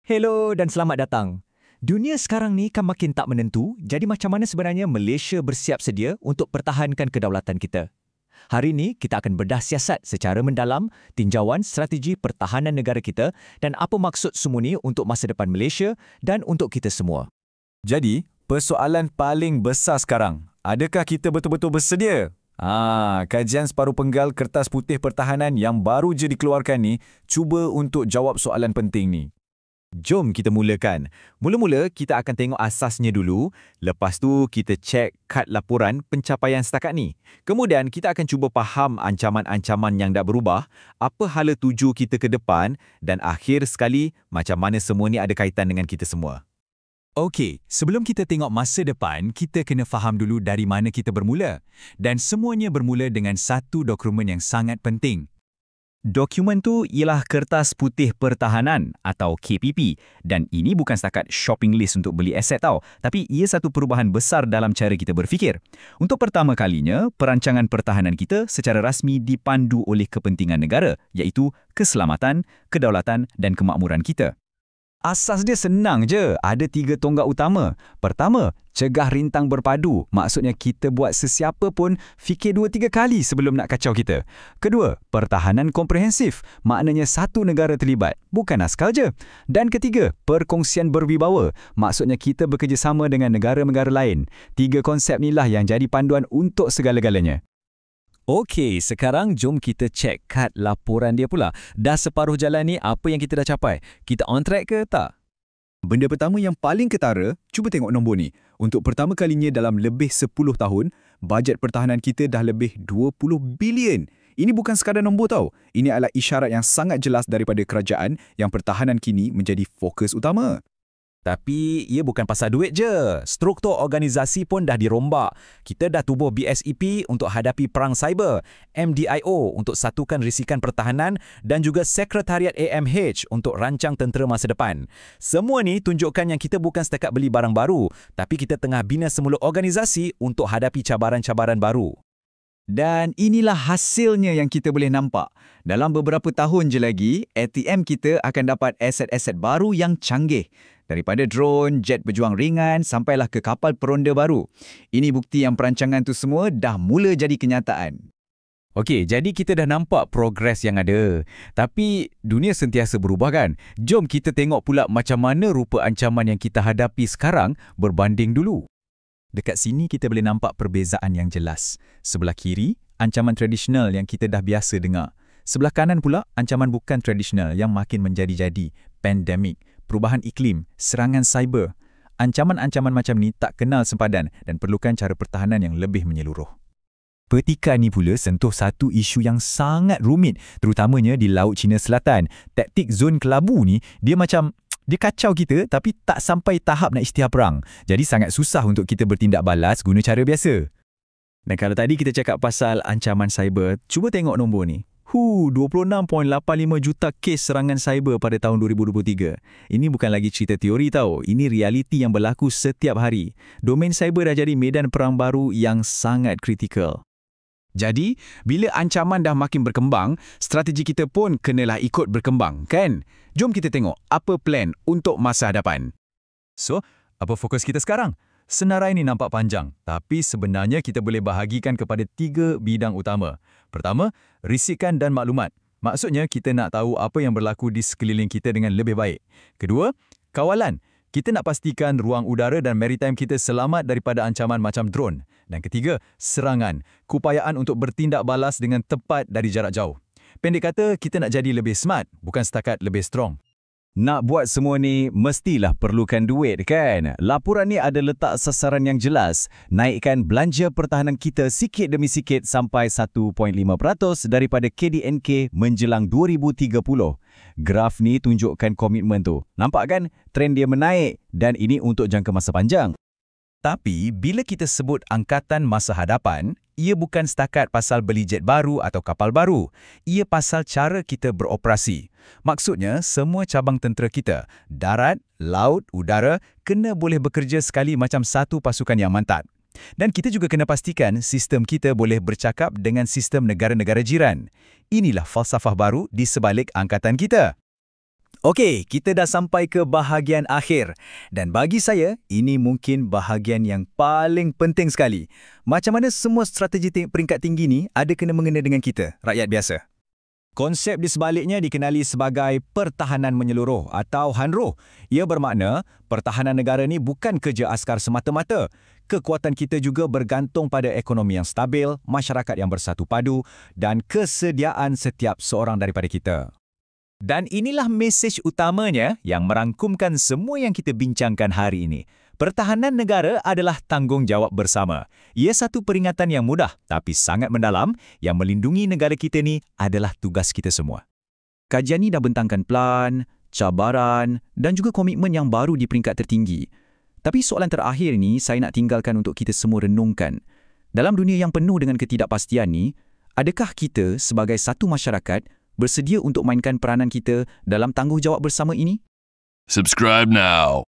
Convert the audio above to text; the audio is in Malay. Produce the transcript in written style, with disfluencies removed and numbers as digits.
Hello dan selamat datang. Dunia sekarang ni kan makin tak menentu, jadi macam mana sebenarnya Malaysia bersiap sedia untuk pertahankan kedaulatan kita? Hari ini kita akan bedah siasat secara mendalam, tinjauan strategi pertahanan negara kita dan apa maksud semua ni untuk masa depan Malaysia dan untuk kita semua. Jadi, persoalan paling besar sekarang, adakah kita betul-betul bersedia? Kajian separuh penggal kertas putih pertahanan yang baru je dikeluarkan ni cuba untuk jawab soalan penting ni. Jom kita mulakan. Mula-mula kita akan tengok asasnya dulu, lepas tu kita cek kad laporan pencapaian setakat ni. Kemudian kita akan cuba faham ancaman-ancaman yang dah berubah, apa hala tuju kita ke depan dan akhir sekali macam mana semua ni ada kaitan dengan kita semua. Okey, sebelum kita tengok masa depan, kita kena faham dulu dari mana kita bermula. Dan semuanya bermula dengan satu dokumen yang sangat penting. Dokumen tu ialah Kertas Putih Pertahanan atau KPP dan ini bukan setakat shopping list untuk beli aset tau, tapi ia satu perubahan besar dalam cara kita berfikir. Untuk pertama kalinya, perancangan pertahanan kita secara rasmi dipandu oleh kepentingan negara, iaitu keselamatan, kedaulatan dan kemakmuran kita. Asas dia senang je, ada 3 tonggak utama. Pertama, cegah rintang berpadu. Maksudnya kita buat sesiapa pun fikir 2-3 kali sebelum nak kacau kita. Kedua, pertahanan komprehensif. Maknanya satu negara terlibat, bukan askar je. Dan ketiga, perkongsian berwibawa. Maksudnya kita bekerjasama dengan negara-negara lain. 3 konsep inilah yang jadi panduan untuk segala-galanya. Okey, sekarang jom kita cek kad laporan dia pula. Dah separuh jalan ni, apa yang kita dah capai? Kita on track ke tak? Benda pertama yang paling ketara, cuba tengok nombor ni. Untuk pertama kalinya dalam lebih 10 tahun, bajet pertahanan kita dah lebih 20 bilion. Ini bukan sekadar nombor tau. Ini adalah isyarat yang sangat jelas daripada kerajaan yang pertahanan kini menjadi fokus utama. Tapi ia bukan pasal duit je. Struktur organisasi pun dah dirombak. Kita dah tubuh BSEP untuk hadapi perang cyber, MDIO untuk satukan risikan pertahanan dan juga Sekretariat AMH untuk rancang tentera masa depan. Semua ni tunjukkan yang kita bukan setakat beli barang baru, tapi kita tengah bina semula organisasi untuk hadapi cabaran-cabaran baru. Dan inilah hasilnya yang kita boleh nampak. Dalam beberapa tahun je lagi, ATM kita akan dapat aset-aset baru yang canggih. Daripada drone, jet berjuang ringan, sampailah ke kapal peronda baru. Ini bukti yang perancangan tu semua dah mula jadi kenyataan. Okey, jadi kita dah nampak progres yang ada. Tapi dunia sentiasa berubah kan? Jom kita tengok pula macam mana rupa ancaman yang kita hadapi sekarang berbanding dulu. Dekat sini kita boleh nampak perbezaan yang jelas. Sebelah kiri, ancaman tradisional yang kita dah biasa dengar. Sebelah kanan pula, ancaman bukan tradisional yang makin menjadi-jadi. Pandemik, perubahan iklim, serangan cyber. Ancaman-ancaman macam ni tak kenal sempadan dan perlukan cara pertahanan yang lebih menyeluruh. Petikan ni pula sentuh satu isu yang sangat rumit, terutamanya di Laut Cina Selatan. Taktik zon kelabu ni, dia kacau kita tapi tak sampai tahap nak isytihar perang. Jadi sangat susah untuk kita bertindak balas guna cara biasa. Dan kalau tadi kita cakap pasal ancaman cyber, cuba tengok nombor ni. 26.85 juta kes serangan cyber pada tahun 2023. Ini bukan lagi cerita teori tau. Ini realiti yang berlaku setiap hari. Domain cyber dah jadi medan perang baru yang sangat kritikal. Jadi, bila ancaman dah makin berkembang, strategi kita pun kenalah ikut berkembang, kan? Jom kita tengok apa plan untuk masa hadapan. So, apa fokus kita sekarang? Senarai ini nampak panjang, tapi sebenarnya kita boleh bahagikan kepada 3 bidang utama. Pertama, risikan dan maklumat. Maksudnya kita nak tahu apa yang berlaku di sekeliling kita dengan lebih baik. Kedua, kawalan. Kita nak pastikan ruang udara dan maritime kita selamat daripada ancaman macam drone. Dan ketiga, serangan. Keupayaan untuk bertindak balas dengan tepat dari jarak jauh. Pendek kata, kita nak jadi lebih smart, bukan setakat lebih strong. Nak buat semua ni, mestilah perlukan duit kan? Laporan ni ada letak sasaran yang jelas. Naikkan belanja pertahanan kita sikit demi sikit sampai 1.5% daripada KDNK menjelang 2030. Graf ni tunjukkan komitmen tu. Nampak kan? Trend dia menaik dan ini untuk jangka masa panjang. Tapi, bila kita sebut angkatan masa hadapan, ia bukan setakat pasal beli jet baru atau kapal baru. Ia pasal cara kita beroperasi. Maksudnya, semua cabang tentera kita, darat, laut, udara, kena boleh bekerja sekali macam satu pasukan yang mantap. Dan kita juga kena pastikan sistem kita boleh bercakap dengan sistem negara-negara jiran. Inilah falsafah baru di sebalik angkatan kita. Okey, kita dah sampai ke bahagian akhir. Dan bagi saya, ini mungkin bahagian yang paling penting sekali. Macam mana semua strategi peringkat tinggi ni ada kena-mengena dengan kita, rakyat biasa? Konsep di sebaliknya dikenali sebagai pertahanan menyeluruh atau HANRO. Ia bermakna pertahanan negara ni bukan kerja askar semata-mata. Kekuatan kita juga bergantung pada ekonomi yang stabil, masyarakat yang bersatu padu dan kesediaan setiap seorang daripada kita. Dan inilah mesej utamanya yang merangkumkan semua yang kita bincangkan hari ini. Pertahanan negara adalah tanggungjawab bersama. Ia satu peringatan yang mudah tapi sangat mendalam yang melindungi negara kita ni adalah tugas kita semua. Kajian ni dah bentangkan plan, cabaran dan juga komitmen yang baru di peringkat tertinggi. Tapi soalan terakhir ni saya nak tinggalkan untuk kita semua renungkan. Dalam dunia yang penuh dengan ketidakpastian ni, adakah kita sebagai satu masyarakat bersedia untuk mainkan peranan kita dalam tanggungjawab bersama ini? Subscribe now.